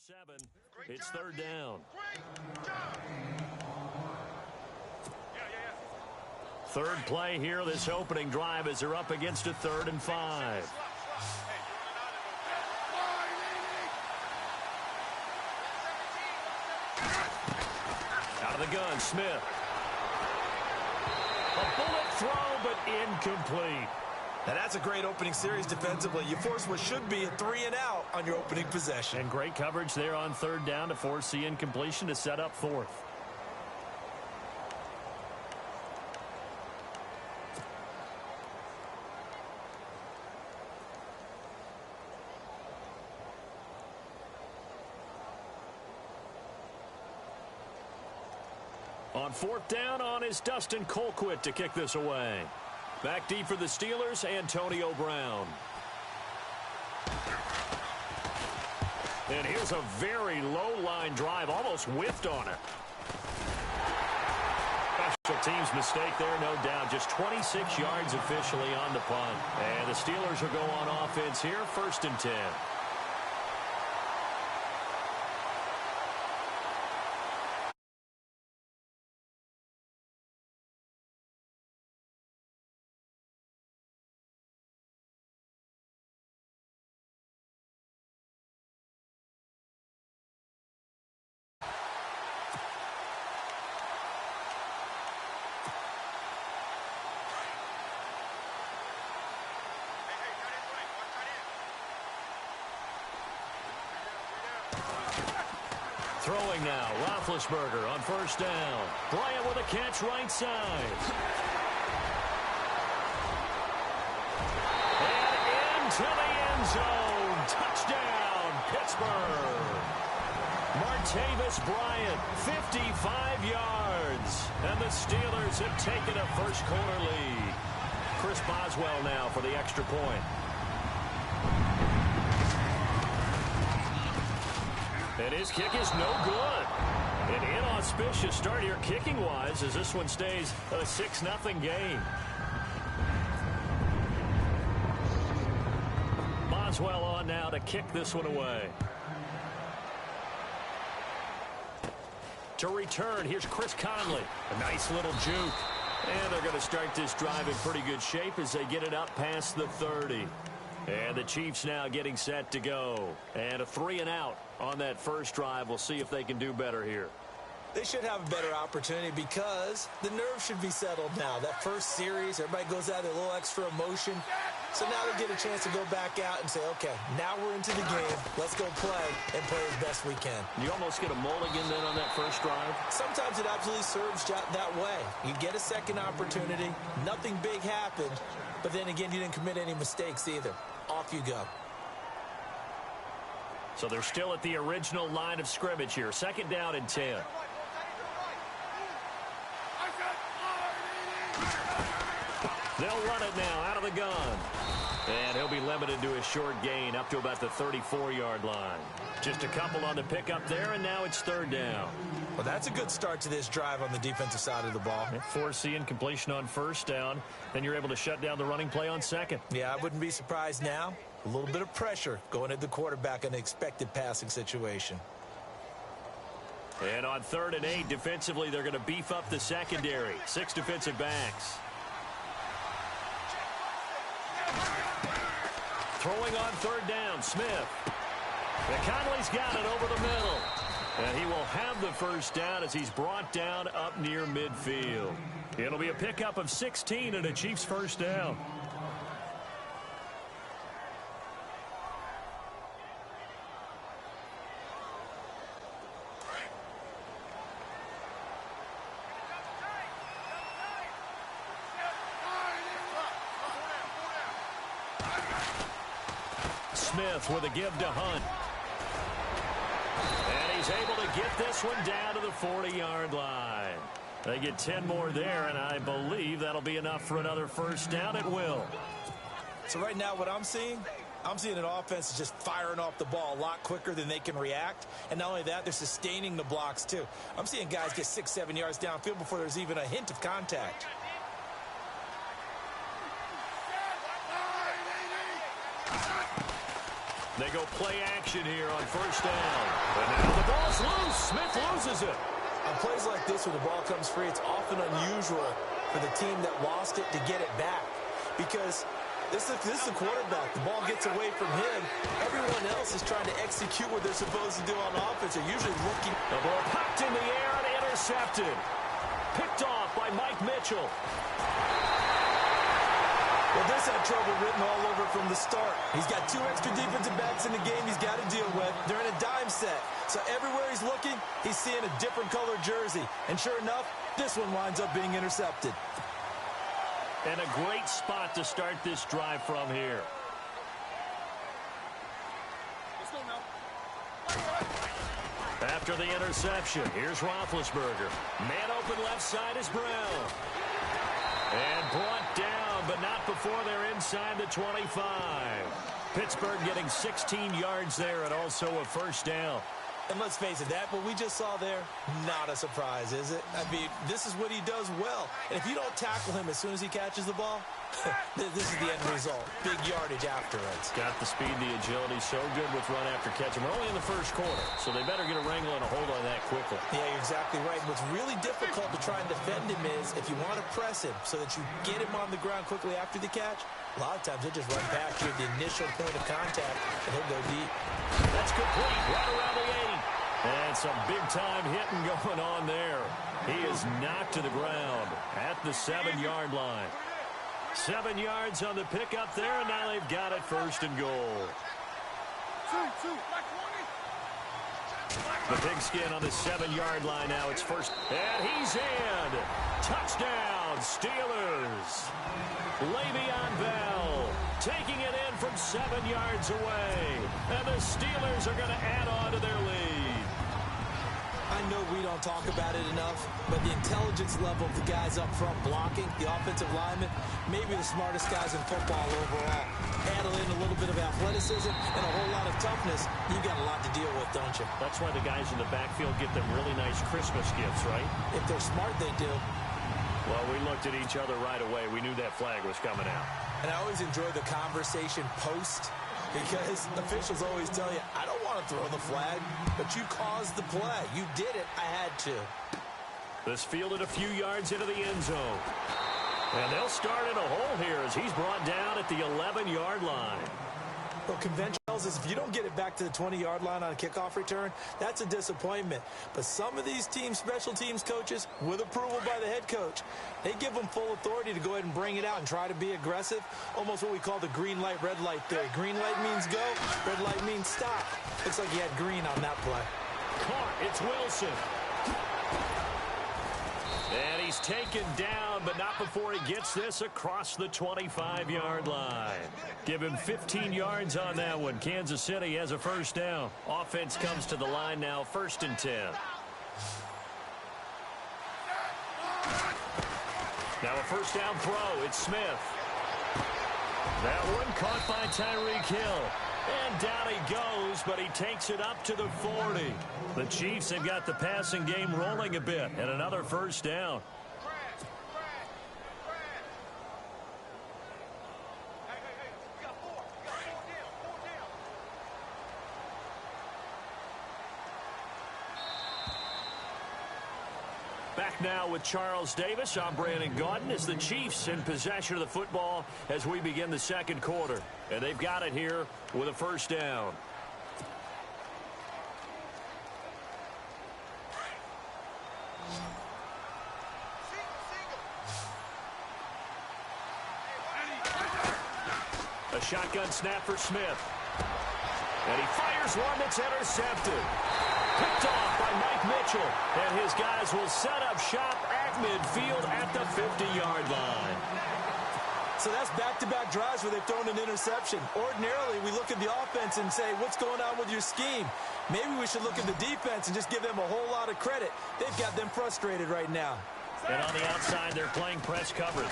7. It's third down. Third play here, this opening drive, as they're up against a 3rd and 5. Out of the gun, Smith. A bullet throw, but incomplete. Now that's a great opening series defensively. You force what should be a 3-and-out on your opening possession. And great coverage there on third down to force the incompletion to set up 4th. On 4th down on is Dustin Colquitt to kick this away. Back deep for the Steelers, Antonio Brown. And here's a very low-line drive, almost whiffed on it. Special teams mistake there, no doubt. Just 26 yards officially on the punt. And the Steelers will go on offense here, 1st and 10. Throwing now, Roethlisberger on 1st down. Bryant with a catch right side. And into the end zone. Touchdown, Pittsburgh. Martavis Bryant, 55 yards. And the Steelers have taken a first-quarter lead. Chris Boswell now for the extra point. And his kick is no good. An inauspicious start here kicking-wise as this one stays a 6-0 game. Boswell on now to kick this one away. To return, here's Chris Conley. A nice little juke. And they're going to start this drive in pretty good shape as they get it up past the 30. And the Chiefs now getting set to go. And a 3-and-out on that first drive. We'll see if they can do better here. They should have a better opportunity because the nerves should be settled now. That first series, everybody goes out with a little extra emotion. So now they get a chance to go back out and say, okay, now we're into the game. Let's go play and play as best we can. You almost get a mulligan then on that first drive? Sometimes it absolutely serves that way. You get a second opportunity. Nothing big happened. But then again, you didn't commit any mistakes either. Off you go. So they're still at the original line of scrimmage here. 2nd down and 10. They'll run it now out of the gun. And he'll be limited to a short gain up to about the 34-yard line. Just a couple on the pickup there, and now it's 3rd down. Well, that's a good start to this drive on the defensive side of the ball. Force the incompletion on 1st down. Then you're able to shut down the running play on 2nd. Yeah, I wouldn't be surprised now. A little bit of pressure going at the quarterback in an expected passing situation. And on 3rd and 8, defensively, they're going to beef up the secondary. 6 defensive backs. Throwing on 3rd down, Smith. And Conley's got it over the middle. And he will have the first down as he's brought down up near midfield. It'll be a pickup of 16 and a Chiefs first down. Smith with a give to Hunt. And he's able to get this one down to the 40-yard line. They get 10 more there, and I believe that'll be enough for another first down. It will. So right now what I'm seeing an offense just firing off the ball a lot quicker than they can react. And not only that, they're sustaining the blocks too. I'm seeing guys get 6-7 yards downfield before there's even a hint of contact. They go play action here on first down. And now the ball's loose. Smith loses it. On plays like this where the ball comes free, it's often unusual for the team that lost it to get it back. Because this is the quarterback. The ball gets away from him. Everyone else is trying to execute what they're supposed to do on offense. They're usually looking. The ball popped in the air and intercepted. Picked off by Mike Mitchell. Well, this had trouble written all over from the start. He's got 2 extra defensive backs in the game he's got to deal with. They're in a dime set. So everywhere he's looking, he's seeing a different color jersey. And sure enough, this one winds up being intercepted. And a great spot to start this drive from here. Let's go now. After the interception, here's Roethlisberger. Man open left side is Brown. And brought down, but not before they're inside the 25. Pittsburgh getting 16 yards there and also a first down. And let's face it, that what we just saw there, not a surprise, is it? I mean, this is what he does well. And if you don't tackle him as soon as he catches the ball, this is the end result. Big yardage afterwards. Got the speed, the agility, so good with run after catch. And we're only in the first quarter, so they better get a wrangle and a hold on that quickly. Yeah, you're exactly right. What's really difficult to try and defend him is if you want to press him so that you get him on the ground quickly after the catch, a lot of times he'll just run past you at the initial point of contact, and he'll go deep. That's complete, right around the 8. And some big-time hitting going on there. He is knocked to the ground at the 7-yard line. 7 yards on the pickup there, and now they've got it first and goal. The pigskin on the 7-yard line now. It's first, and he's in. Touchdown, Steelers. Le'Veon Bell taking it in from 7 yards away. And the Steelers are going to add on to their lead. I know we don't talk about it enough, but the intelligence level of the guys up front blocking, the offensive linemen, maybe the smartest guys in football overall. Add in a little bit of athleticism and a whole lot of toughness, you got a lot to deal with, don't you? That's why the guys in the backfield get them really nice Christmas gifts, right? If they're smart, they do. Well, we looked at each other right away. We knew that flag was coming out. And I always enjoy the conversation post, because officials always tell you, I don't want to throw the flag, but you caused the play. You did it. I had to. This fielded a few yards into the end zone. And they'll start in a hole here as he's brought down at the 11-yard line. Well, convention tells us if you don't get it back to the 20-yard line on a kickoff return, that's a disappointment. But some of these special teams coaches, with approval by the head coach, they give them full authority to go ahead and bring it out and try to be aggressive. Almost what we call the green light, red light theory. Green light means go, red light means stop. Looks like he had green on that play. Caught. It's Wilson. And he's taken down, but not before he gets this across the 25-yard line. Give him 15 yards on that one. Kansas City has a first down. Offense comes to the line now, 1st and 10. Now a first down throw. It's Smith. That one caught by Tyreek Hill. And down he goes, but he takes it up to the 40. The Chiefs have got the passing game rolling a bit, and another first down. Back now with Charles Davis. I'm Brandon Gaudin as the Chiefs in possession of the football as we begin the second quarter. And they've got it here with a first down. A shotgun snap for Smith. And he fires one that's intercepted. Picked off by Mike Mitchell. And his guys will set up shop at midfield at the 50-yard line. So that's back-to-back drives where they've thrown an interception. Ordinarily, we look at the offense and say, what's going on with your scheme? Maybe we should look at the defense and just give them a whole lot of credit. They've got them frustrated right now. And on the outside, they're playing press coverage.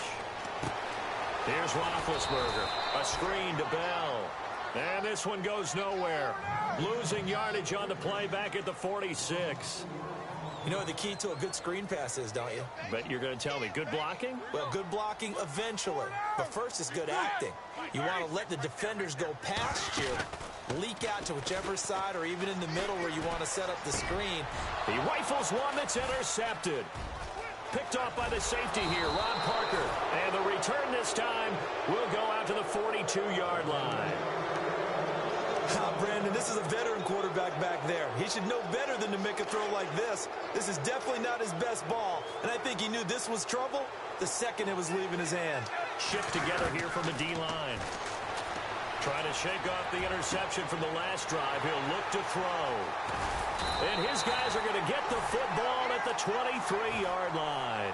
Here's Roethlisberger. A screen to Bell. And this one goes nowhere. Losing yardage on the play back at the 46. You know what the key to a good screen pass is, don't you? But you're going to tell me, good blocking? Well, good blocking eventually. But first is good acting. You want to let the defenders go past you, leak out to whichever side or even in the middle where you want to set up the screen. He rifles one that's intercepted. Picked off by the safety here, Ron Parker. And the return this time will go out to the 42-yard line. Brandon, this is a veteran quarterback back there. He should know better than to make a throw like this. This is definitely not his best ball, and I think he knew this was trouble the second it was leaving his hand. Shift together here from the D-line. Trying to shake off the interception from the last drive. He'll look to throw. And his guys are going to get the football at the 23-yard line.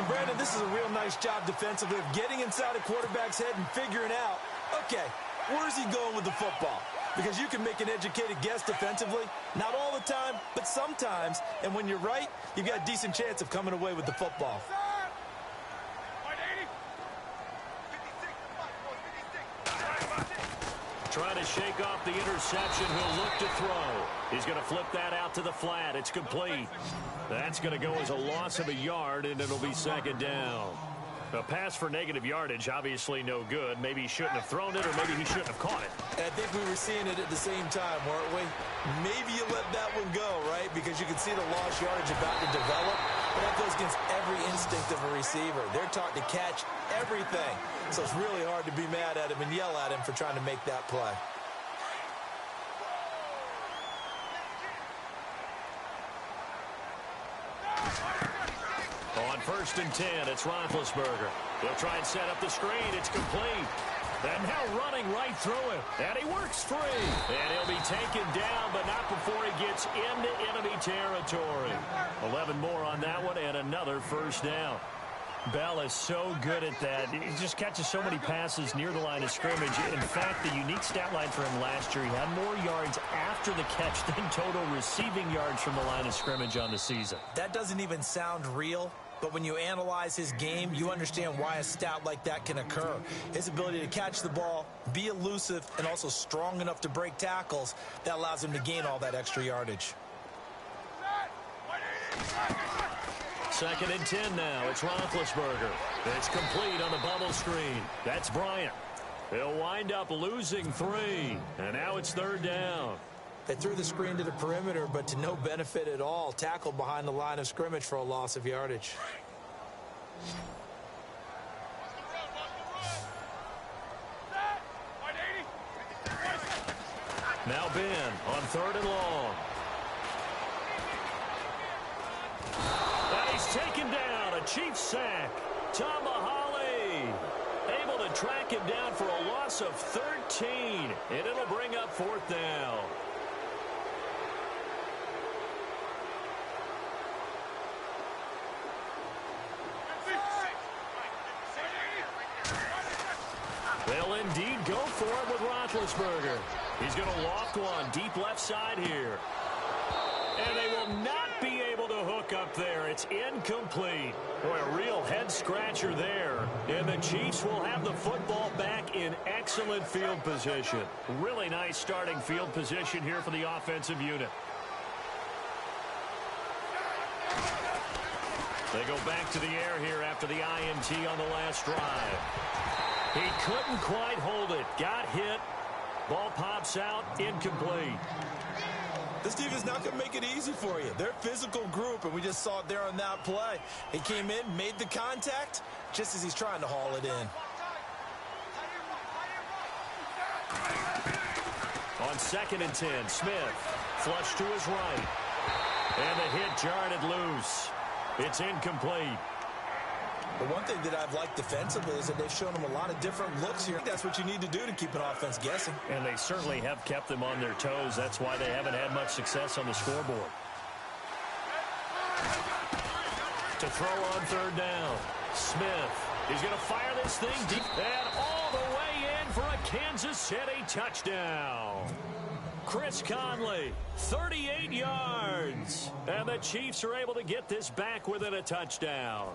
And, Brandon, this is a real nice job defensively of getting inside a quarterback's head and figuring out, okay, where's he going with the football? Because you can make an educated guess defensively. Not all the time, but sometimes. And when you're right, you've got a decent chance of coming away with the football. Trying to shake off the interception. He'll look to throw. He's going to flip that out to the flat. It's complete. That's going to go as a loss of a yard, and it'll be second down. A pass for negative yardage, obviously no good. Maybe he shouldn't have thrown it, or maybe he shouldn't have caught it. I think we were seeing it at the same time, weren't we? Maybe you let that one go, right? Because you can see the lost yardage about to develop. But that goes against every instinct of a receiver. They're taught to catch everything. So it's really hard to be mad at him and yell at him for trying to make that play. On 1st and 10, it's Roethlisberger. He'll try and set up the screen. It's complete. And now running right through him. And he works free. And he'll be taken down, but not before he gets into enemy territory. 11 more on that one, and another first down. Bell is so good at that. He just catches so many passes near the line of scrimmage. In fact, the unique stat line for him last year, he had more yards after the catch than total receiving yards from the line of scrimmage on the season. That doesn't even sound real. But when you analyze his game, you understand why a stat like that can occur. His ability to catch the ball, be elusive, and also strong enough to break tackles, that allows him to gain all that extra yardage. 2nd and 10 now. It's Roethlisberger. It's complete on the bubble screen. That's Bryant. He'll wind up losing 3. And now it's 3rd down. They threw the screen to the perimeter, but to no benefit at all. Tackled behind the line of scrimmage for a loss of yardage. Now Ben on 3rd and long. And he's taken down. A Chiefs sack. Tomahali able to track him down for a loss of 13. And it'll bring up 4th down. They'll indeed go for it with Roethlisberger. He's going to loft one deep left side here. And they will not be able to hook up there. It's incomplete. Boy, a real head-scratcher there. And the Chiefs will have the football back in excellent field position. Really nice starting field position here for the offensive unit. They go back to the air here after the INT on the last drive. He couldn't quite hold it. Got hit. Ball pops out. Incomplete. This defense not going to make it easy for you. They're a physical group, and we just saw it there on that play. He came in, made the contact, just as he's trying to haul it in. On 2nd and 10, Smith. Flush to his right. And the hit jarred it loose. It's incomplete. The one thing that I've liked defensively is that they've shown them a lot of different looks here. That's what you need to do to keep an offense guessing. And they certainly have kept them on their toes. That's why they haven't had much success on the scoreboard. To throw on 3rd down. Smith. He's going to fire this thing deep. And all the way in for a Kansas City touchdown. Chris Conley, 38 yards. And the Chiefs are able to get this back within a touchdown.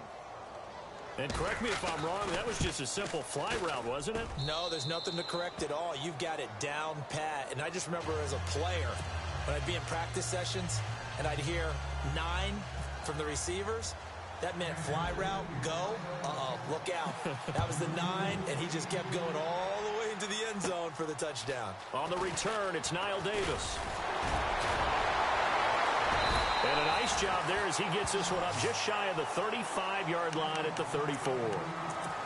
And correct me if I'm wrong, that was just a simple fly route, wasn't it? No, there's nothing to correct at all. You've got it down pat. And I just remember as a player, when I'd be in practice sessions, and I'd hear 9 from the receivers, that meant fly route, go, look out. That was the 9, and he just kept going all the way into the end zone for the touchdown. On the return, it's Niall Davis. And a nice job there as he gets this one up just shy of the 35-yard line at the 34.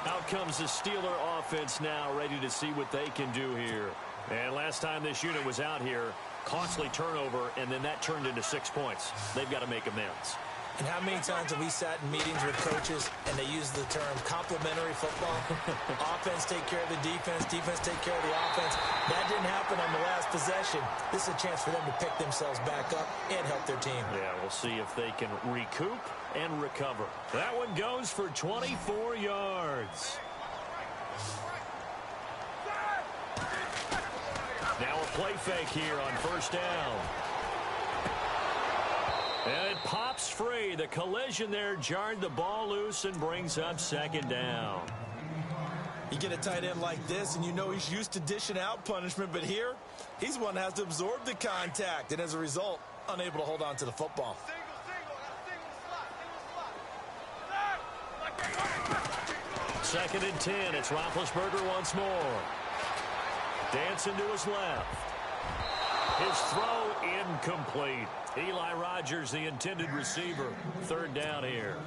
Out comes the Steeler offense now, ready to see what they can do here. And last time this unit was out here, costly turnover, and then that turned into 6 points. They've got to make amends. And how many times have we sat in meetings with coaches and they use the term complementary football? Offense take care of the defense, defense take care of the offense. That didn't happen on the last possession. This is a chance for them to pick themselves back up and help their team. Yeah, we'll see if they can recoup and recover. That one goes for 24 yards. Now a play fake here on first down. And it pops free. The collision there jarred the ball loose and brings up second down. You get a tight end like this, and you know he's used to dishing out punishment, but here, he's one that has to absorb the contact, and as a result, unable to hold on to the football. Second and 10. It's Roethlisberger once more. Dancing to his left. His throw incomplete. Eli Rogers, the intended receiver. Third down here.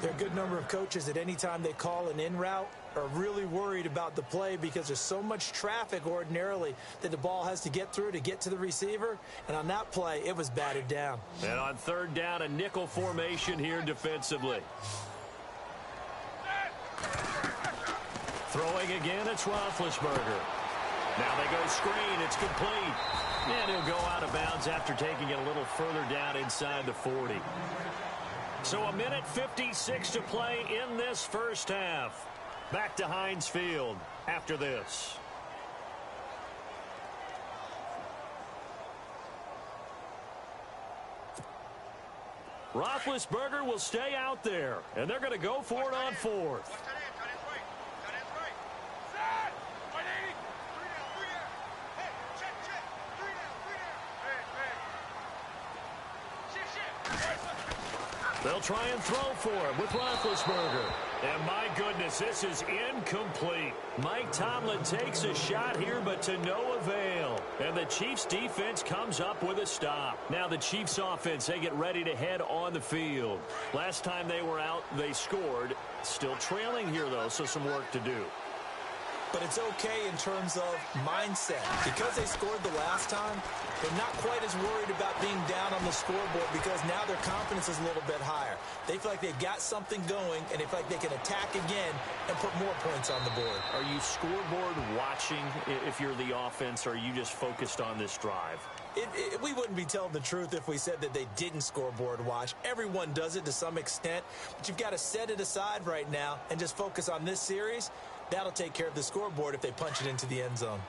There are a good number of coaches at any time they call an in route are really worried about the play because there's so much traffic ordinarily that the ball has to get through to get to the receiver. And on that play, it was batted down. And on third down, a nickel formation here defensively. Throwing again, it's Roethlisberger. Now they go screen. It's complete. And he'll go out of bounds after taking it a little further down inside the 40. So a minute 56 to play in this first half. Back to Heinz Field after this. Roethlisberger will stay out there, and they're going to go for it on fourth. They'll try and throw for him with Roethlisberger. And my goodness, this is incomplete. Mike Tomlin takes a shot here, but to no avail. And the Chiefs defense comes up with a stop. Now the Chiefs offense, they get ready to head on the field. Last time they were out, they scored. Still trailing here, though, so some work to do. But it's okay in terms of mindset. Because they scored the last time, they're not quite as worried about being down on the scoreboard because now their confidence is a little bit higher. They feel like they've got something going, and they feel like they can attack again and put more points on the board. Are you scoreboard watching if you're the offense, or are you just focused on this drive? We wouldn't be telling the truth if we said that they didn't scoreboard watch. Everyone does it to some extent, but you've got to set it aside right now and just focus on this series. That'll take care of the scoreboard if they punch it into the end zone.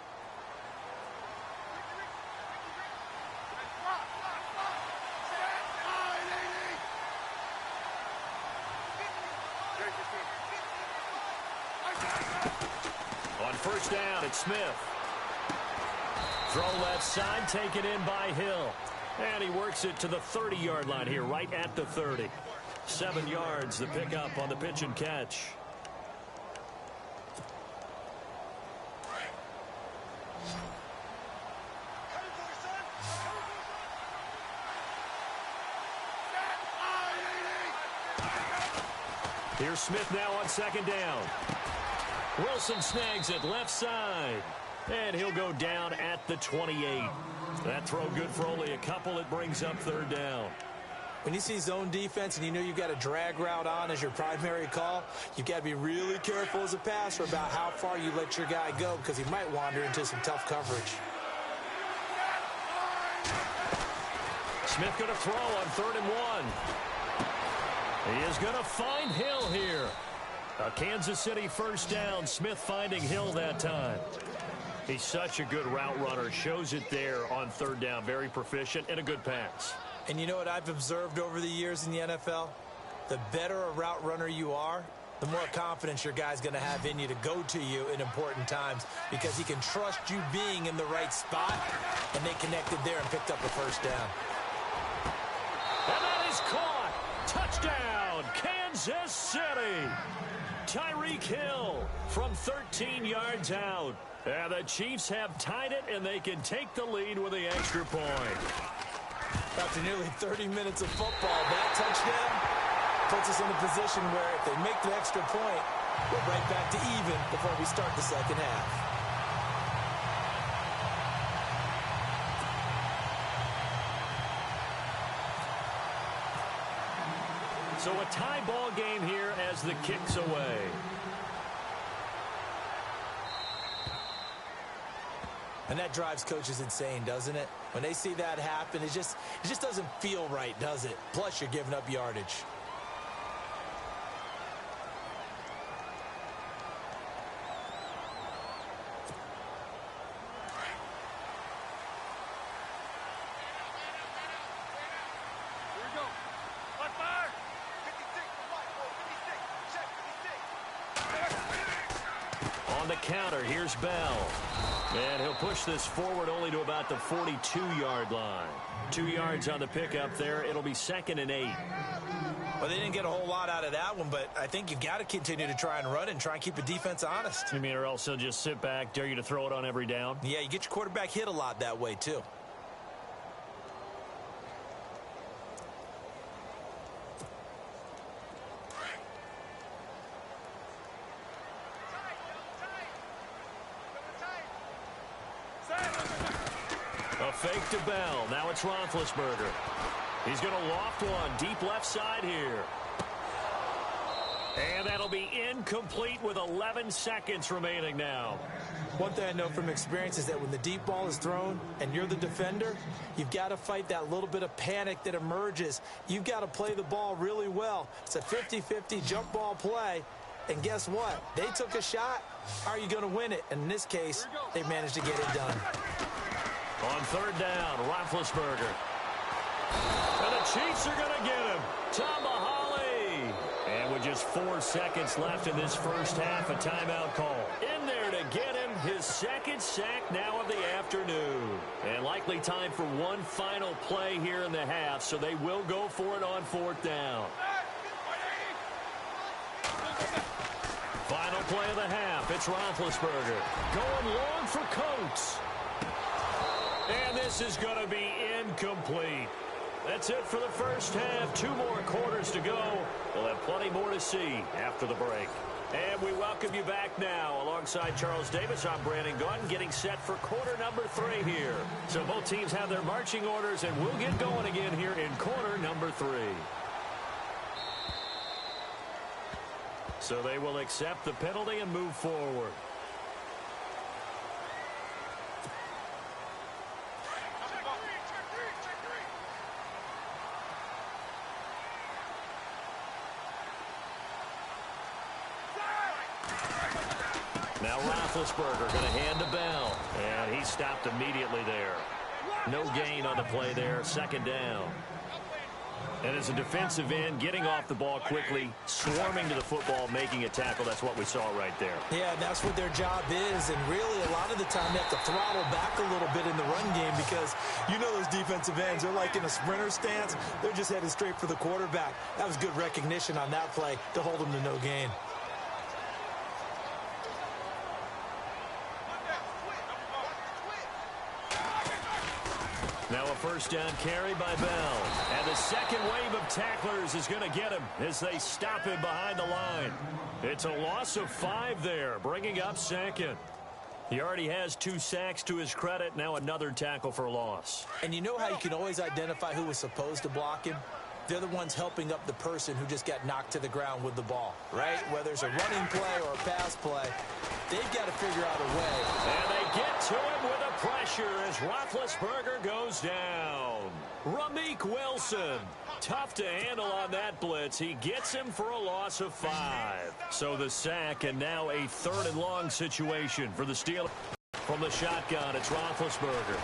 On first down, it's Smith. Throw left side, taken in by Hill. And he works it to the 30-yard line here, right at the 30. 7 yards, the pickup on the pitch and catch. Here's Smith now on second down. Wilson snags it left side. And he'll go down at the 28. That throw good for only a couple. It brings up third down. When you see zone defense and you know you've got a drag route on as your primary call, you've got to be really careful as a passer about how far you let your guy go because he might wander into some tough coverage. Smith going to throw on 3rd and 1. He is going to find Hill here. A Kansas City first down. Smith finding Hill that time. He's such a good route runner. Shows it there on 3rd down. Very proficient and a good pass. And you know what I've observed over the years in the NFL? The better a route runner you are, the more confidence your guy's going to have in you to go to you in important times because he can trust you being in the right spot, and they connected there and picked up a first down. caught. Touchdown, Kansas City. Tyreek Hill from 13 yards out. And the Chiefs have tied it, and they can take the lead with the extra point. After nearly 30 minutes of football, that touchdown puts us in a position where if they make the extra point, we're right back to even before we start the second half. So a tie ball game here as the kick's away. And that drives coaches insane, doesn't it? When they see that happen, it just doesn't feel right, does it? Plus, you're giving up yardage. On the counter, here's Bell. And he'll push this forward only to about the 42-yard line. 2 yards on the pickup there. It'll be 2nd and 8. Well, they didn't get a whole lot out of that one, but I think you've got to continue to try and run and try and keep the defense honest. You mean, or else he'll just sit back, dare you to throw it on every down? Yeah, you get your quarterback hit a lot that way, too. A fake to Bell. Now it's Roethlisberger. He's going to loft one deep left side here. And that'll be incomplete with 11 seconds remaining now. One thing I know from experience is that when the deep ball is thrown and you're the defender, you've got to fight that little bit of panic that emerges. You've got to play the ball really well. It's a 50-50 jump ball play. And guess what? They took a shot. Are you going to win it? And in this case, they managed to get it done. On 3rd down, Roethlisberger. And the Chiefs are going to get him. Tomahawk. And with just 4 seconds left in this first half, a timeout call. In there to get him, his 2nd sack now of the afternoon. And likely time for one final play here in the half, so they will go for it on 4th down. Final play of the half. It's Roethlisberger going long for Coates. And this is going to be incomplete. That's it for the first half. 2 more quarters to go. We'll have plenty more to see after the break. And we welcome you back now. Alongside Charles Davis, I'm Brandon Gunn, getting set for quarter number 3 here. So both teams have their marching orders, and we'll get going again here in quarter number 3. So they will accept the penalty and move forward. Now Roethlisberger going to hand to Bell. And he stopped immediately there. No gain on the play there. 2nd down. And as a defensive end, getting off the ball quickly, swarming to the football, making a tackle. That's what we saw right there. Yeah, that's what their job is. And really, a lot of the time, they have to throttle back a little bit in the run game because you know those defensive ends, they're like in a sprinter stance. They're just headed straight for the quarterback. That was good recognition on that play to hold them to no gain. Now a 1st down carry by Bell. And the second wave of tacklers is going to get him as they stop him behind the line. It's a loss of 5 there, bringing up 2nd. He already has 2 sacks to his credit. Now another tackle for loss. And you know how you can always identify who was supposed to block him? They're the ones helping up the person who just got knocked to the ground with the ball, right? Whether it's a running play or a pass play, they've got to figure out a way. And they get to him with a pressure as Roethlisberger goes down. Ramik Wilson, tough to handle on that blitz. He gets him for a loss of 5. So the sack, and now a 3rd and long situation for the Steelers. From the shotgun, it's Roethlisberger.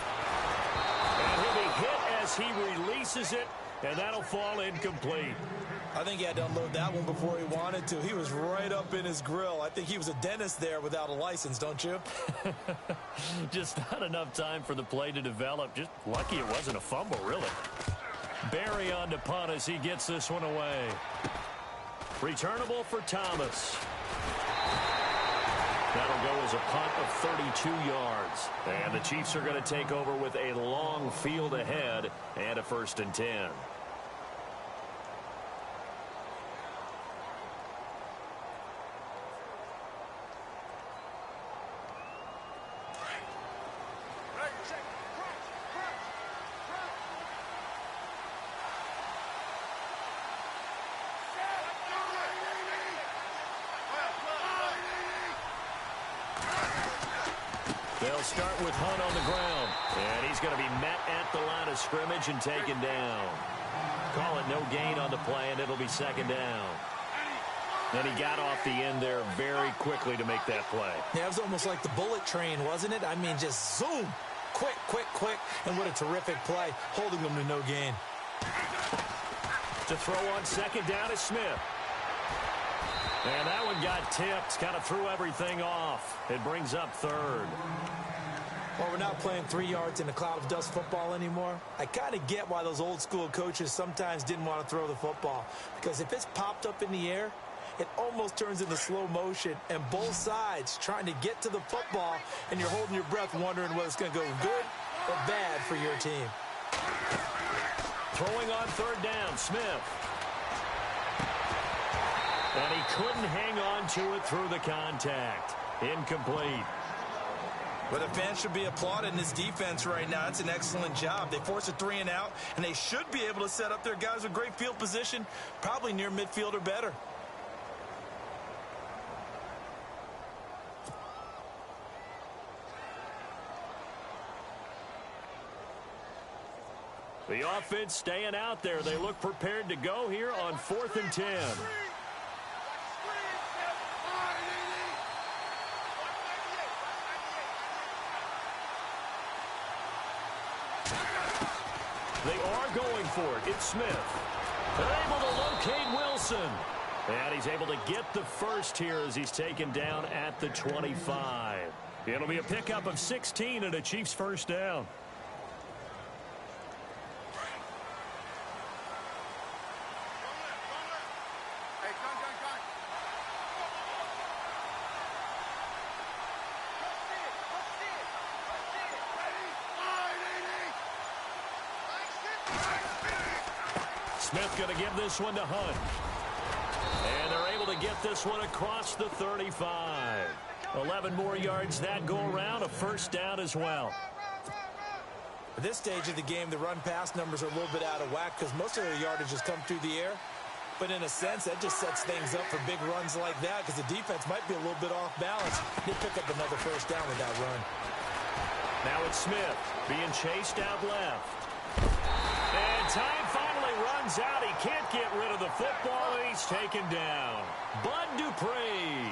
And he'll be hit as he releases it. And that'll fall incomplete. I think he had to unload that one before he wanted to. He was right up in his grill. I think he was a dentist there without a license, don't you? Just not enough time for the play to develop. Just lucky it wasn't a fumble, really. Barry on to punt as he gets this one away. Returnable for Thomas. That'll go as a punt of 32 yards. And the Chiefs are going to take over with a long field ahead and a 1st and 10. They'll start with Hunt on the ground. And he's going to be met at the line of scrimmage and taken down. Call it no gain on the play, and it'll be 2nd down. And he got off the end there very quickly to make that play. Yeah, it was almost like the bullet train, wasn't it? I mean, just zoom. Quick, quick, quick. And what a terrific play, holding them to no gain. To throw on 2nd down is Smith. And that one got tipped, kind of threw everything off. It brings up 3rd. Well, we're not playing 3 yards in a cloud of dust football anymore. I kind of get why those old school coaches sometimes didn't want to throw the football. Because if it's popped up in the air, it almost turns into slow motion. And both sides trying to get to the football, and you're holding your breath wondering whether it's going to go good or bad for your team. Throwing on 3rd down, Smith. And he couldn't hang on to it through the contact. Incomplete. Well, the fans should be applauding this defense right now. It's an excellent job. They force a 3 and out, and they should be able to set up their guys with great field position, probably near midfield or better. The offense staying out there. They look prepared to go here on 4th and 10. They are going for it. It's Smith. They're able to locate Wilson. And he's able to get the first here as he's taken down at the 25. It'll be a pickup of 16 and a Chiefs 1st down. Smith going to give this one to Hunt. And they're able to get this one across the 35. 11 more yards that go around, a 1st down as well. At this stage of the game, the run-pass numbers are a little bit out of whack because most of their yardage has come through the air. But in a sense, that just sets things up for big runs like that because the defense might be a little bit off balance. They pick up another 1st down with that run. Now it's Smith being chased out left. And time finally runs out. He can't get rid of the football. He's taken down. Bud Dupree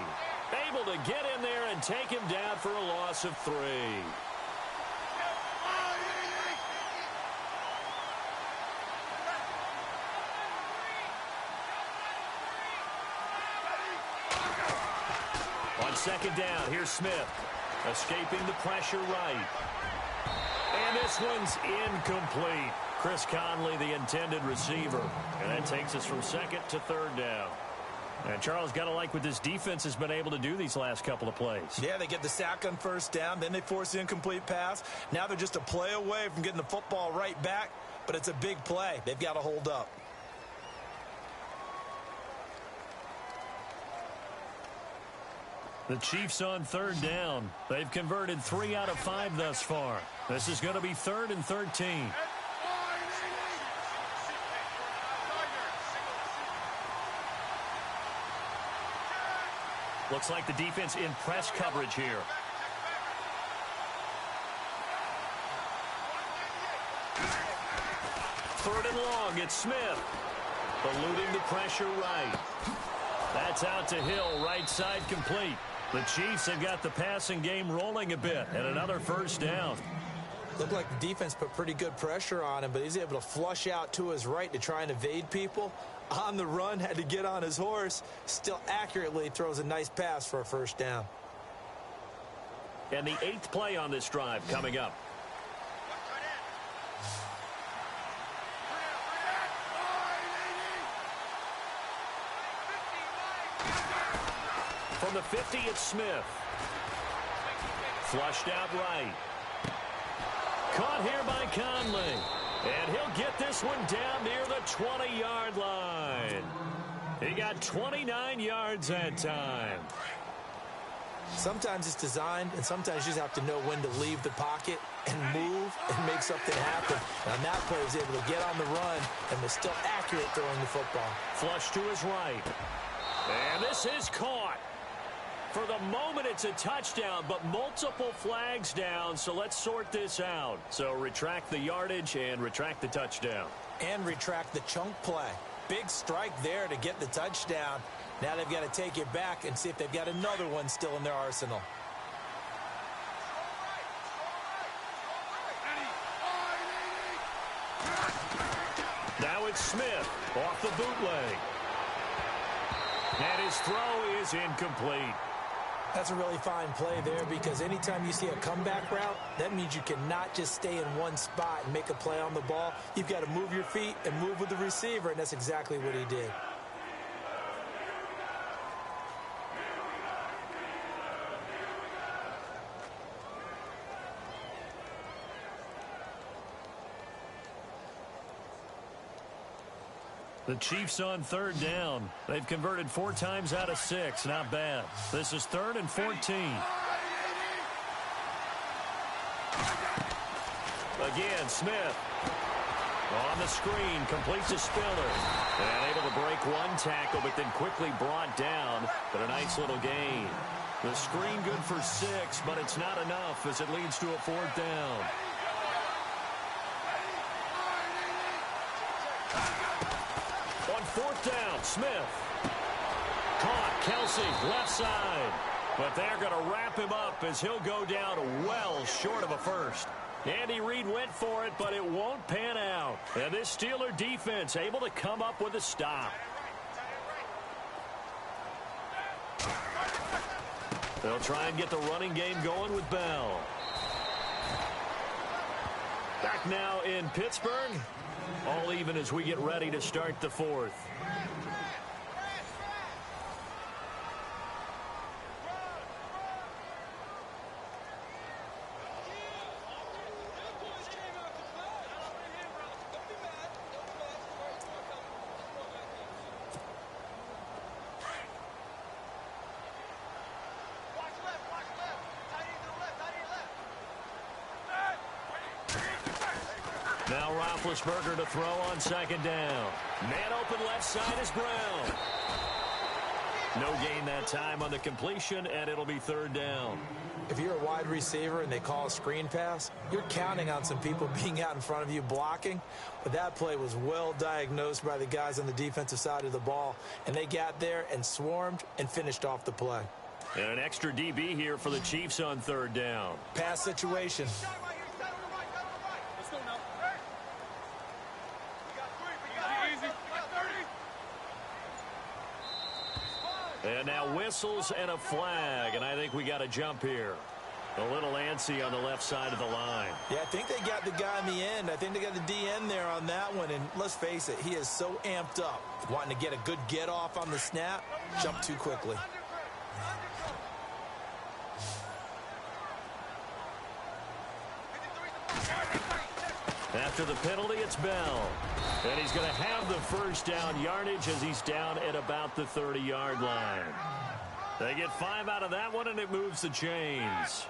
able to get in there and take him down for a loss of 3. On 2nd down, here's Smith. Escaping the pressure right. And this one's incomplete. Chris Conley, the intended receiver. And that takes us from 2nd to 3rd down. And Charles, got to like what this defense has been able to do these last couple of plays. Yeah, they get the sack on 1st down. Then they force the incomplete pass. Now they're just a play away from getting the football right back. But it's a big play. They've got to hold up. The Chiefs on 3rd down. They've converted 3 out of 5 thus far. This is going to be 3rd and 13. Looks like the defense in press coverage here. Third and long, it's Smith. Eluding the pressure right. That's out to Hill, right side complete. The Chiefs have got the passing game rolling a bit, and another 1st down. Looked like the defense put pretty good pressure on him, but he's able to flush out to his right to try and evade people. On the run, had to get on his horse. Still accurately throws a nice pass for a 1st down. And the 8th play on this drive coming up. From the 50, it's Smith. Flushed out right. Caught here by Conley. And he'll get this one down near the 20-yard line. He got 29 yards that time. Sometimes it's designed, and sometimes you just have to know when to leave the pocket and move and make something happen. And on that play, he was able to get on the run and was still accurate throwing the football. Flush to his right. And this is caught. For the moment, it's a touchdown, but multiple flags down, so let's sort this out. So retract the yardage and retract the touchdown. And retract the chunk play. Big strike there to get the touchdown. Now they've got to take it back and see if they've got another one still in their arsenal. Now it's Smith off the bootleg. And his throw is incomplete. That's a really fine play there because anytime you see a comeback route, that means you cannot just stay in one spot and make a play on the ball. You've got to move your feet and move with the receiver, and that's exactly what he did. The Chiefs on third down. They've converted 4 times out of 6. Not bad. This is 3rd and 14. Again, Smith. On the screen, completes a Spiller. And able to break one tackle, but then quickly brought down. But a nice little gain. The screen good for 6, but it's not enough as it leads to a 4th down. On 4th down, Smith. Caught, Kelsey, left side. But they're going to wrap him up as he'll go down well short of a first. Andy Reid went for it, but it won't pan out. And this Steeler defense able to come up with a stop. They'll try and get the running game going with Bell. Back now in Pittsburgh. All even as we get ready to start the 4th. Now Roethlisberger to throw on 2nd down. Man open left side is Brown. No gain that time on the completion, and it'll be 3rd down. If you're a wide receiver and they call a screen pass, you're counting on some people being out in front of you blocking. But that play was well diagnosed by the guys on the defensive side of the ball, and they got there and swarmed and finished off the play. And an extra DB here for the Chiefs on 3rd down. Pass situation. And now whistles and a flag, and I think we got a jump here. A little antsy on the left side of the line. Yeah, I think they got the guy in the end. I think they got the DN there on that one, and let's face it, he is so amped up. Wanting to get a good get-off on the snap, jump too quickly. After the penalty, it's Bell. And he's going to have the 1st down yardage as he's down at about the 30-yard line. They get 5 out of that one, and it moves the chains.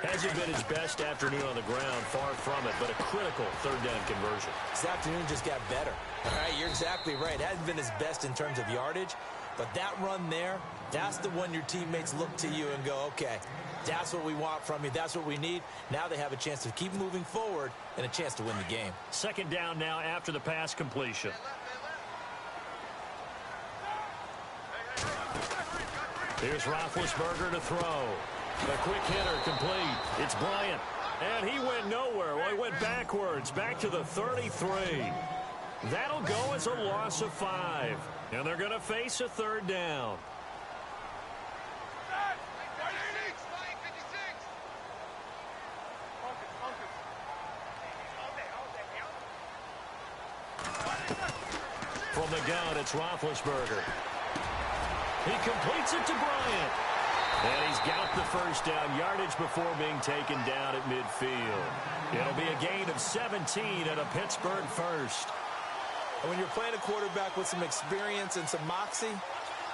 Hasn't been his best afternoon on the ground, far from it, but a critical 3rd down conversion. This afternoon just got better. All right, you're exactly right. It hasn't been his best in terms of yardage, but that run there, that's the one your teammates look to you and go, okay, that's what we want from you. That's what we need. Now they have a chance to keep moving forward and a chance to win the game. 2nd down now after the pass completion. Here's Roethlisberger to throw. The quick hitter complete. It's Bryant. And he went nowhere. Well, he went backwards, back to the 33. That'll go as a loss of 5. And they're going to face a 3rd down. From the gun, it's Roethlisberger. He completes it to Bryant. And he's got the first down yardage before being taken down at midfield. It'll be a gain of 17 and a Pittsburgh first. And when you're playing a quarterback with some experience and some moxie,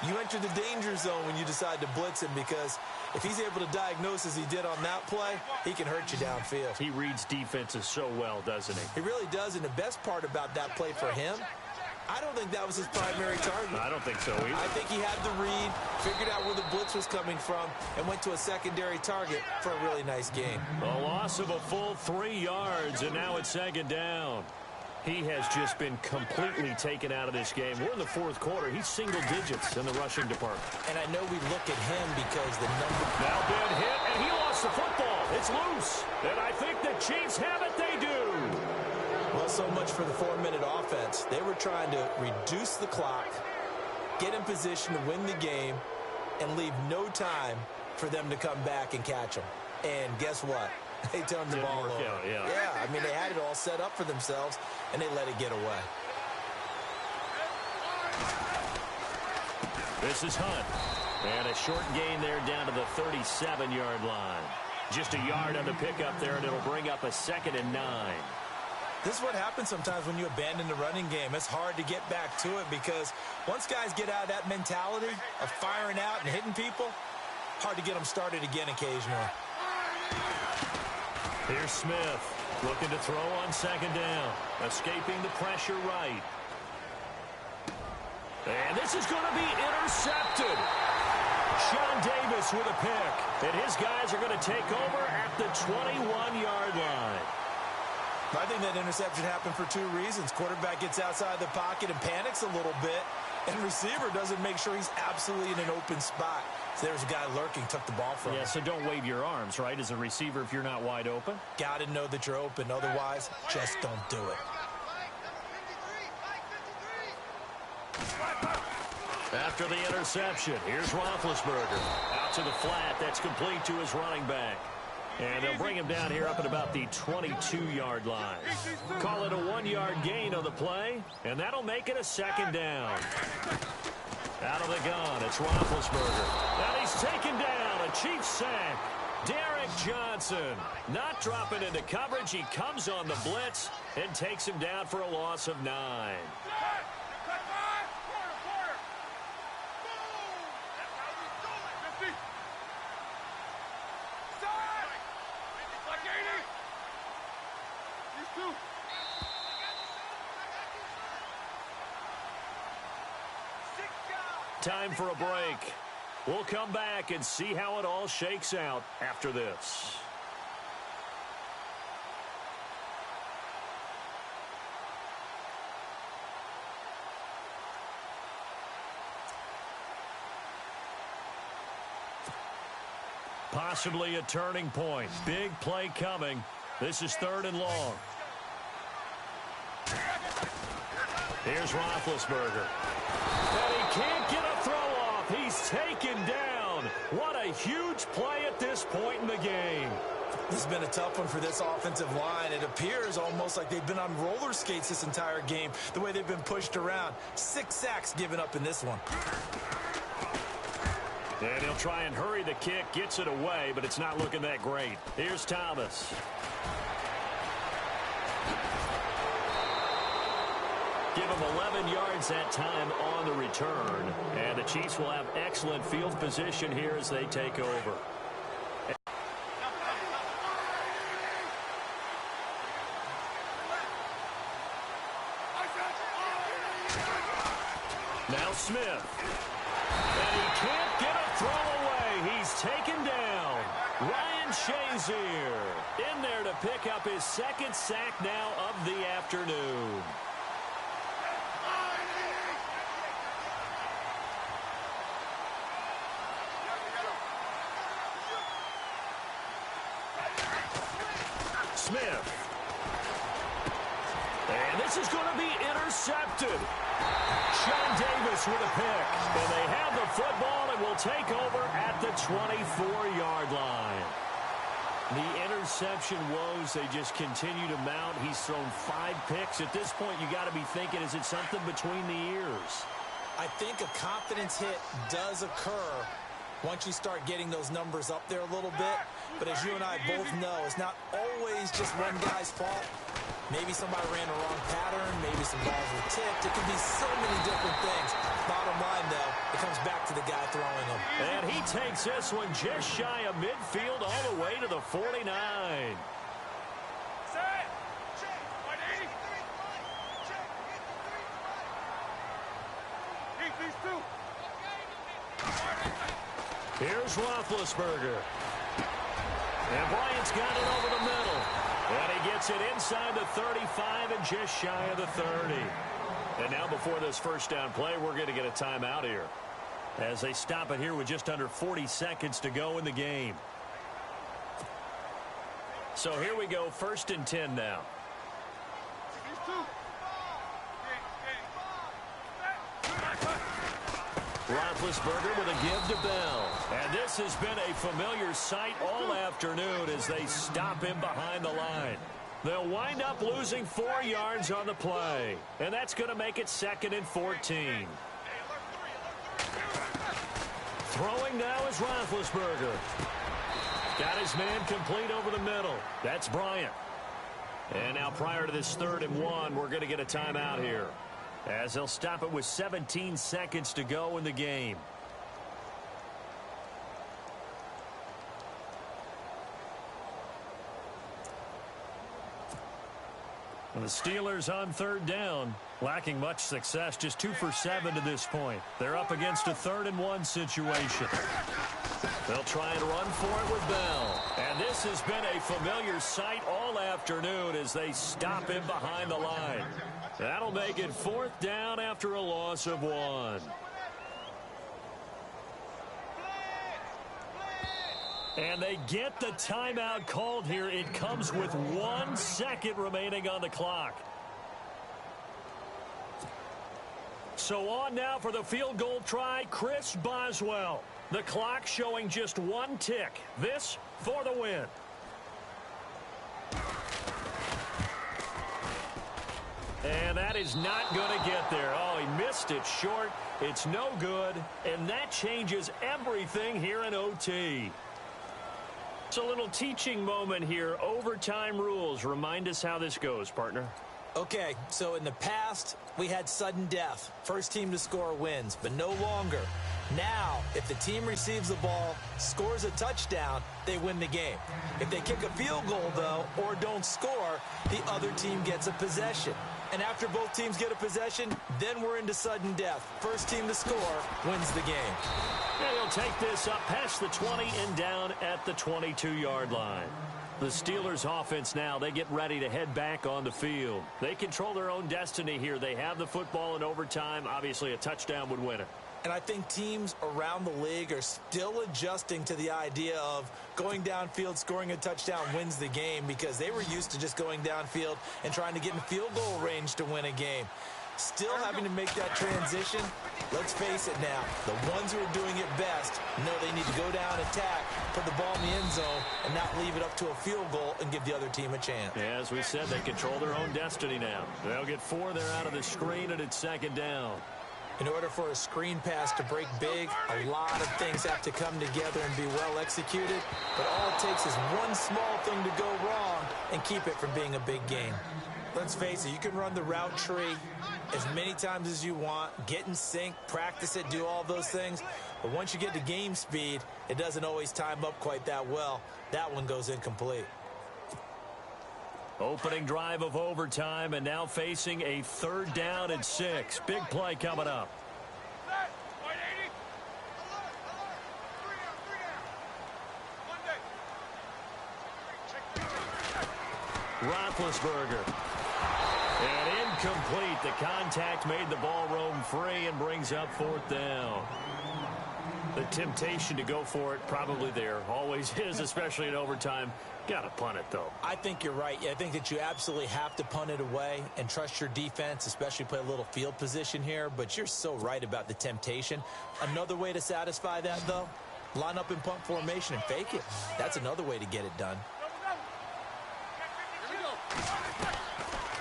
you enter the danger zone when you decide to blitz him, because if he's able to diagnose as he did on that play, he can hurt you downfield. He reads defenses so well, doesn't he? He really does, and the best part about that play for him, I don't think that was his primary target. I don't think so either. I think he had the read, figured out where the blitz was coming from, and went to a secondary target for a really nice gain. A loss of a full 3 yards, and now it's second down. He has just been completely taken out of this game. We're in the fourth quarter. He's single digits in the rushing department. And I know we look at him because the number... Now been hit, and he lost the football. It's loose. And I think the Chiefs have it. They do. Well, so much for the 4-minute offense. They were trying to reduce the clock, get in position to win the game, and leave no time for them to come back and catch them. And guess what? They turned the ball over. Yeah, I mean, they had it all set up for themselves, and they let it get away. This is Hunt. And a short gain there down to the 37-yard line. Just a yard on the pickup there, and it'll bring up a 2nd and 9. This is what happens sometimes when you abandon the running game. It's hard to get back to it because once guys get out of that mentality of firing out and hitting people, hard to get them started again occasionally. Here's Smith looking to throw on 2nd down. Escaping the pressure right. And this is going to be intercepted. Sean Davis with a pick. And his guys are going to take over at the 21-yard line. I think that interception happened for 2 reasons. Quarterback gets outside the pocket and panics a little bit, and receiver doesn't make sure he's absolutely in an open spot. So there's a guy lurking, took the ball from him. Yeah, so don't wave your arms, right, as a receiver if you're not wide open? Got to know that you're open. Otherwise, just don't do it. After the interception, here's Roethlisberger. Out to the flat. That's complete to his running back. And they'll bring him down here up at about the 22-yard line. Call it a 1-yard gain on the play, and that'll make it a 2nd down. Out of the gun, it's Roethlisberger. And he's taken down, a Chiefs sack. Derek Johnson not dropping into coverage. He comes on the blitz and takes him down for a loss of 9. Time for a break. We'll come back and see how it all shakes out after this. Possibly a turning point. Big play coming. This is 3rd and long. Here's Roethlisberger. And he can't get a throw off. He's taken down. What a huge play at this point in the game. This has been a tough one for this offensive line. It appears almost like they've been on roller skates this entire game, the way they've been pushed around. 6 sacks given up in this one. And he'll try and hurry the kick, gets it away, but it's not looking that great. Here's Thomas. Give him 11 yards that time on the return. And the Chiefs will have excellent field position here as they take over. Now Smith. And he can't get a throw away. He's taken down. Ryan Shazier in there to pick up his 2nd sack now of the afternoon. Smith. And this is going to be intercepted. Sean Davis with a pick. And they have the football and will take over at the 24-yard line. The interception woes, they just continue to mount. He's thrown 5 picks. At this point, you got to be thinking, is it something between the ears? I think a confidence hit does occur once you start getting those numbers up there a little bit. But as you and I both know, it's not always just one guy's fault. Maybe somebody ran the wrong pattern. Maybe some balls were tipped. It could be so many different things. Bottom line, though, it comes back to the guy throwing them. And he takes this one just shy of midfield all the way to the 49. Here's Roethlisberger. And Bryant's got it over the middle. And he gets it inside the 35 and just shy of the 30. And now before this first down play, we're going to get a timeout here, as they stop it here with just under 40 seconds to go in the game. So here we go, 1st and 10 now. Roethlisberger with a give to Bell. And this has been a familiar sight all afternoon as they stop him behind the line. They'll wind up losing 4 yards on the play. And that's going to make it 2nd and 14. Throwing now is Roethlisberger. Got his man complete over the middle. That's Bryant. And now prior to this 3rd and 1, we're going to get a timeout here, as they'll stop it with 17 seconds to go in the game. And the Steelers on 3rd down, lacking much success, just 2 for 7 to this point. They're up against a 3rd and 1 situation. They'll try and run for it with Bell. And this has been a familiar sight all afternoon as they stop him behind the line. That'll make it 4th down after a loss of 1. And they get the timeout called here. It comes with 1 second remaining on the clock. So on now for the field goal try, Chris Boswell. The clock showing just 1 tick. This for the win. And that is not going to get there. Oh, he missed it short. It's no good. And that changes everything here in OT. It's a little teaching moment here. Overtime rules. Remind us how this goes, partner. Okay, so in the past, we had sudden death. First team to score wins, but no longer. Now, if the team receives the ball, scores a touchdown, they win the game. If they kick a field goal, though, or don't score, the other team gets a possession. And after both teams get a possession, then we're into sudden death. First team to score wins the game. And he'll take this up past the 20 and down at the 22-yard line. The Steelers offense now, they get ready to head back on the field. They control their own destiny here. They have the football in overtime. Obviously, a touchdown would win it. And I think teams around the league are still adjusting to the idea of going downfield, scoring a touchdown wins the game, because they were used to just going downfield and trying to get in field goal range to win a game. Still having to make that transition. Let's face it now, the ones who are doing it best know they need to go down, attack, put the ball in the end zone, and not leave it up to a field goal and give the other team a chance. Yeah, as we said, they control their own destiny now. They'll get 4 there out of the screen, and it's 2nd down. In order for a screen pass to break big, a lot of things have to come together and be well executed. But all it takes is one small thing to go wrong and keep it from being a big game. Let's face it, you can run the route tree as many times as you want, get in sync, practice it, do all those things. But once you get to game speed, it doesn't always time up quite that well. That one goes incomplete. Opening drive of overtime, and now facing a 3rd down and 6. Big play coming up. Roethlisberger. And incomplete. The contact made the ball roam free and brings up 4th down. The temptation to go for it probably there. Always is, especially in overtime. Got to punt it, though. I think you're right. I think that you absolutely have to punt it away and trust your defense, especially play a little field position here. But you're so right about the temptation. Another way to satisfy that, though, line up in punt formation and fake it. That's another way to get it done.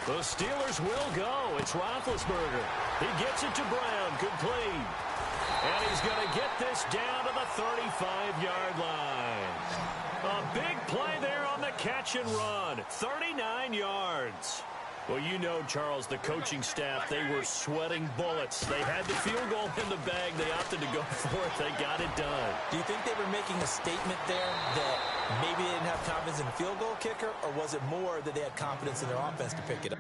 The Steelers will go. It's Roethlisberger. He gets it to Brown, complete. And he's going to get this down to the 35-yard line. A big play there on the catch and run. 39 yards. Well, you know, Charles, the coaching staff, they were sweating bullets. They had the field goal in the bag. They opted to go for it. They got it done. Do you think they were making a statement there that maybe they didn't have confidence in the field goal kicker, or was it more that they had confidence in their offense to pick it up?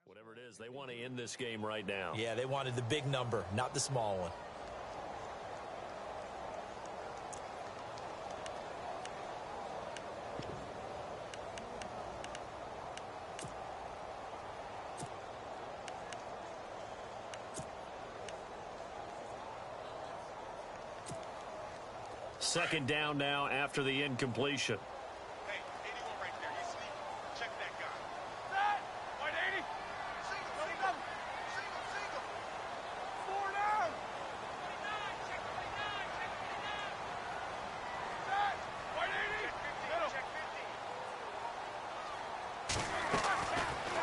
Whatever it is, they want to end this game right now. Yeah, they wanted the big number, not the small one. Second down now after the incompletion. Hey, 81 right there. He's sleeping. Check that guy. Set! White 80. Single. Four down. 29. Check 29. Check 29. Set! White 80. Check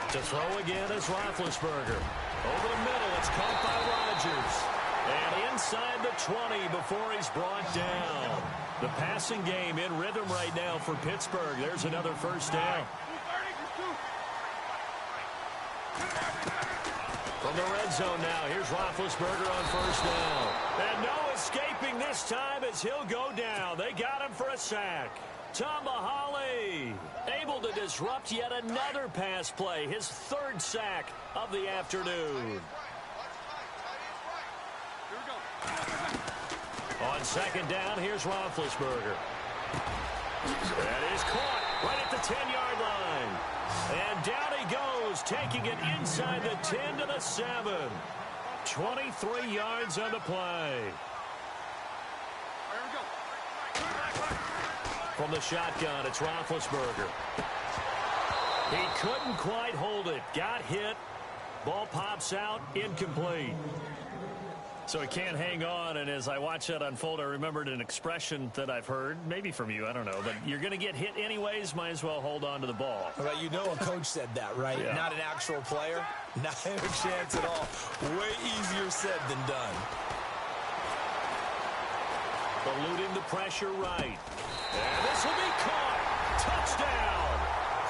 50. To throw again is Roethlisberger. Over the middle, it's caught by Rodgers. And inside the 20 before he's brought down. The passing game in rhythm right now for Pittsburgh. There's another first down. From the red zone now, here's Roethlisberger on first down. And no escaping this time as he'll go down. They got him for a sack. Tomahali able to disrupt yet another pass play. His third sack of the afternoon. On second down, here's Roethlisberger. That is caught right at the 10-yard line. And down he goes, taking it inside the 10 to the 7. 23 yards on the play. From the shotgun, it's Roethlisberger. He couldn't quite hold it. Got hit. Ball pops out, incomplete. So he can't hang on, and as I watch that unfold, I remembered an expression that I've heard, maybe from you, I don't know, but you're going to get hit anyways, might as well hold on to the ball. Well, you know a coach said that, right? Yeah. Not an actual player. Not a chance at all. Way easier said than done. Eluding the pressure right. And this will be caught. Touchdown.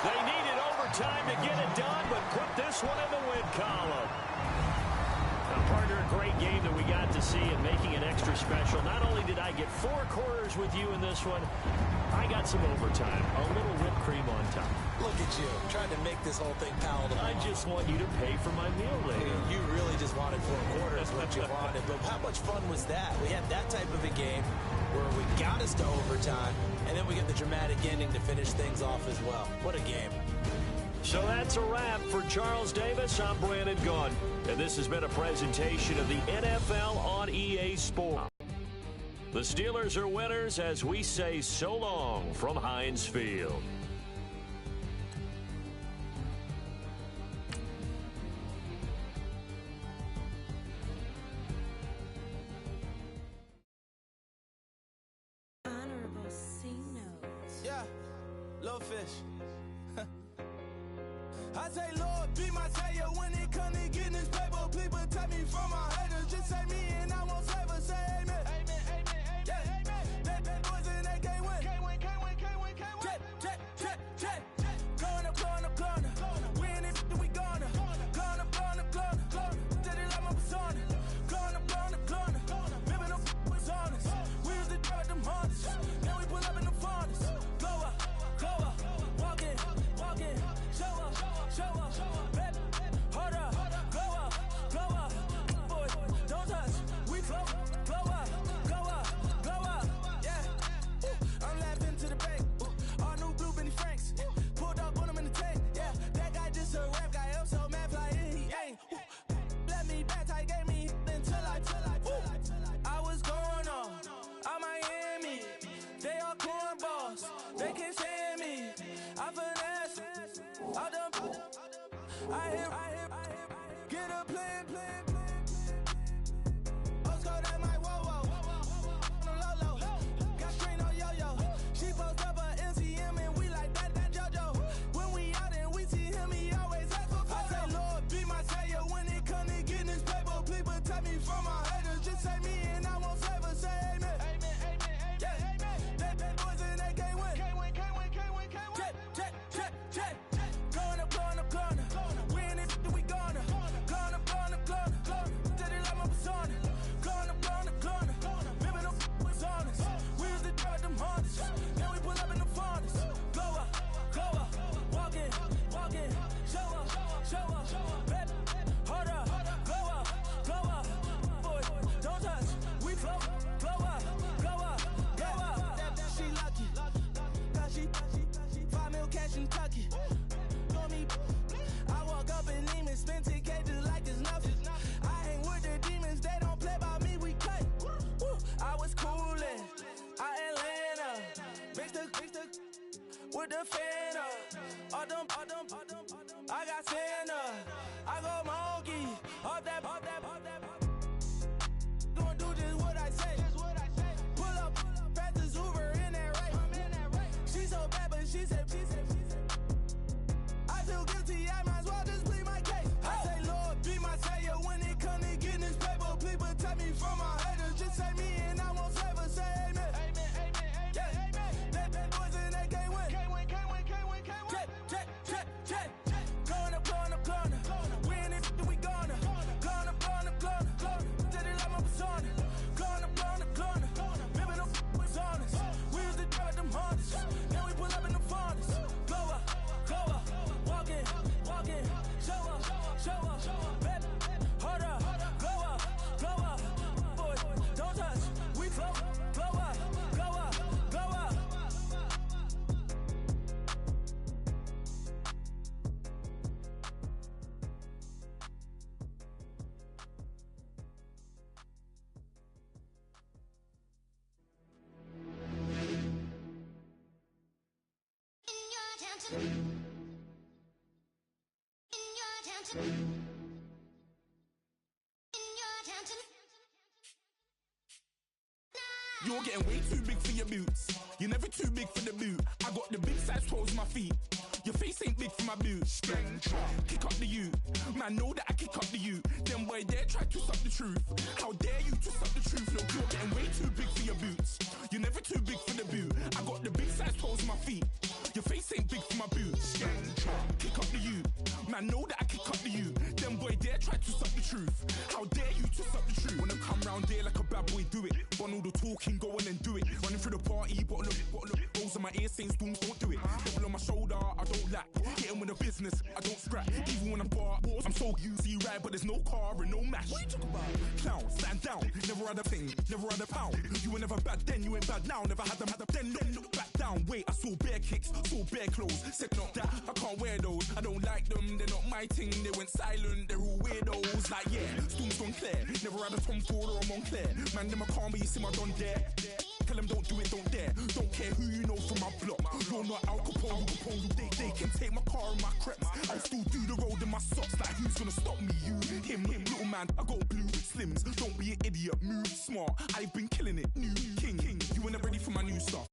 They needed overtime to get it done, but put this one in the win column. Now, partner, a great game that we got to see and making it extra special. Not only did I get 4 quarters with you in this one, I got some overtime. A little whipped cream on top. Look at you, trying to make this whole thing palatable. I just want you to pay for my meal later. You really just wanted 4 quarters, what you wanted. But how much fun was that? We had that type of a game where we got us to overtime, and then we get the dramatic ending to finish things off as well. What a game. So that's a wrap for Charles Davis. I'm Brandon Gaudin, and this has been a presentation of the NFL on EA Sports. The Steelers are winners as we say so long from Heinz Field. Honorable C notes. Yeah, little fish. I say, Lord, be my savior when it comes to getting this paper. Please protect me from my haters. Just say me and I won't flavor. Say amen. Amen, amen, amen, yeah. Amen. That boys and they can't win. Can't win, can't win, can't win, can't win. Jet. Going up. We in it, we gonna. Going up. Did it like my persona. Going up. Living up was honest. We used to drive them Hondas. Now we pull up in the Fondas. Go up. Walk in. Show up, baby, hold up, go up, boys, don't touch, we flow up, go up, yeah, I'm laughing to the bank, all new blue Benny Franks, pulled up on him in the tank, yeah, that guy just a rap guy, I'm so mad, fly in, he ain't, let me back, I gave me until I was going on Miami, they all cornballs, they can't stand me, I finesse, I done, I hear, get a plan. Let's go, that might walk. with the fan up. All them, I got Santa. I go monkey. Off that. Don't do just what I say. Pull up, fast as Uber in that race. She so bad, but she said. I feel guilty, I might as well just plead my case. I say, Lord, be my savior when it come to getting this paper. Please protect me from my haters. Just say me and I won't save. Say amen. That boys in that can't win. Check. Going up. We in it, we gonna. Going up. Did it like my persona. Going up. Living up was honest. We used to drive them hardest. Now we pull up in the furnace. Go up. Walking. Show up. Baby, hold up. Go up. Boys, don't touch. We flow up. You're getting way too big for your boots. You're never too big for the boot. I got the big size toes on my feet. Your face ain't big for my boots. Kick up the you. Man, know that I kick up the you. Them boy there try to suck the truth. How dare you to suck the truth? Look, you're getting way too big for your boots. You're never too big for the boot. I got the big size toes on my feet. Your face ain't big for my boots. Kick up the you. Man, know that I kick up the you. Them boy there try to suck the truth. How dare you to suck the truth? Wanna come round there like a bad boy, do it. Want all the talking, go on and do it. Running through the party, bottle up. Rolls on my ear saying storms, don't do it. Devil on my shoulder, I don't lack. Hitting with a business, I don't scrap. Even when I'm bar, I'm so easy ride, but there's no car and no mash. What you talking about? Clown, stand down. Never had a thing, never had a pound. You were never bad then, you ain't bad now. Never had them, then look back down. Wait, I saw bare kicks, saw bare clothes. Said not that, I can't wear those. I don't like them, they're not my thing. They went silent, they're all weirdos. Like yeah, storms gone clear. Never had a Tom Ford or a Montclair. Man, them I can't be, you see my done there. Tell them don't do it, don't dare. Don't care who you know from my block. You're not Al Capone, they can take my car and my creps. I'll still do the road in my socks. Like who's gonna stop me? You, him, little man. I got blue slims. Don't be an idiot, move smart. I've been killing it, new king. You weren't ready for my new stuff.